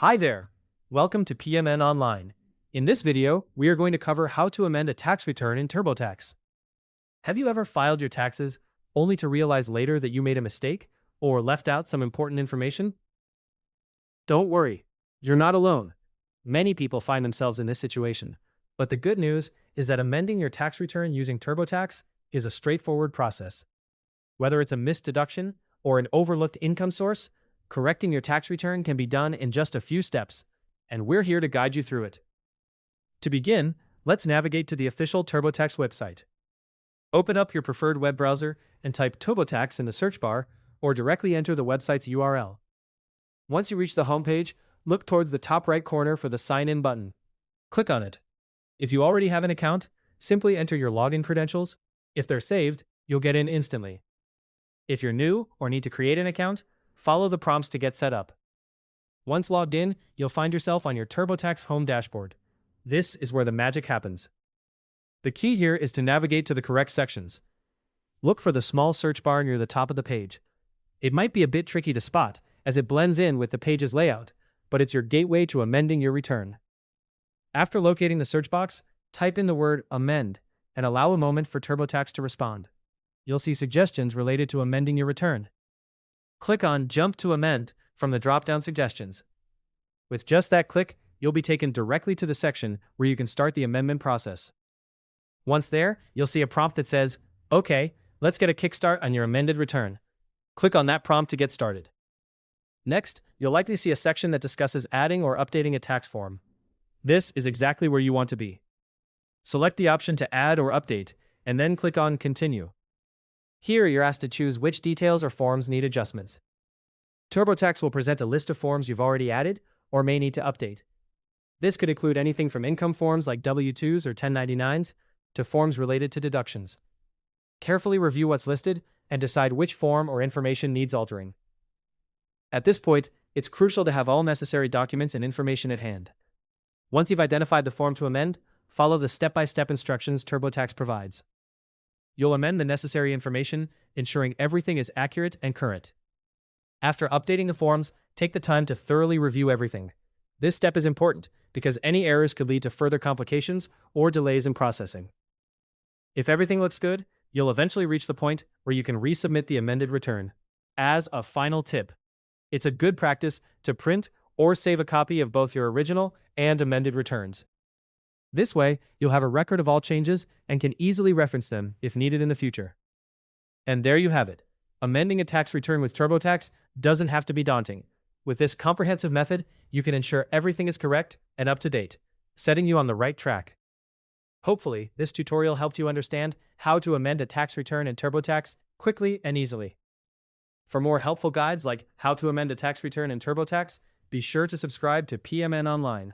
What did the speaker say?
Hi there! Welcome to PMN Online. In this video, we are going to cover how to amend a tax return in TurboTax. Have you ever filed your taxes only to realize later that you made a mistake or left out some important information? Don't worry, you're not alone. Many people find themselves in this situation. But the good news is that amending your tax return using TurboTax is a straightforward process. Whether it's a missed deduction or an overlooked income source, correcting your tax return can be done in just a few steps, and we're here to guide you through it. To begin, let's navigate to the official TurboTax website. Open up your preferred web browser and type TurboTax in the search bar, or directly enter the website's URL. Once you reach the homepage, look towards the top right corner for the Sign In button. Click on it. If you already have an account, simply enter your login credentials. If they're saved, you'll get in instantly. If you're new or need to create an account, follow the prompts to get set up. Once logged in, you'll find yourself on your TurboTax home dashboard. This is where the magic happens. The key here is to navigate to the correct sections. Look for the small search bar near the top of the page. It might be a bit tricky to spot, as it blends in with the page's layout, but it's your gateway to amending your return. After locating the search box, type in the word amend and allow a moment for TurboTax to respond. You'll see suggestions related to amending your return. Click on Jump to Amend from the drop-down suggestions. With just that click, you'll be taken directly to the section where you can start the amendment process. Once there, you'll see a prompt that says, "Okay, let's get a kickstart on your amended return." Click on that prompt to get started. Next, you'll likely see a section that discusses adding or updating a tax form. This is exactly where you want to be. Select the option to add or update, and then click on Continue. Here, you're asked to choose which details or forms need adjustments. TurboTax will present a list of forms you've already added or may need to update. This could include anything from income forms like W-2s or 1099s to forms related to deductions. Carefully review what's listed and decide which form or information needs altering. At this point, it's crucial to have all necessary documents and information at hand. Once you've identified the form to amend, follow the step-by-step instructions TurboTax provides. You'll amend the necessary information, ensuring everything is accurate and current. After updating the forms, take the time to thoroughly review everything. This step is important because any errors could lead to further complications or delays in processing. If everything looks good, you'll eventually reach the point where you can resubmit the amended return. As a final tip, it's a good practice to print or save a copy of both your original and amended returns. This way, you'll have a record of all changes and can easily reference them if needed in the future. And there you have it. Amending a tax return with TurboTax doesn't have to be daunting. With this comprehensive method, you can ensure everything is correct and up to date, setting you on the right track. Hopefully, this tutorial helped you understand how to amend a tax return in TurboTax quickly and easily. For more helpful guides like how to amend a tax return in TurboTax, be sure to subscribe to PMN Online.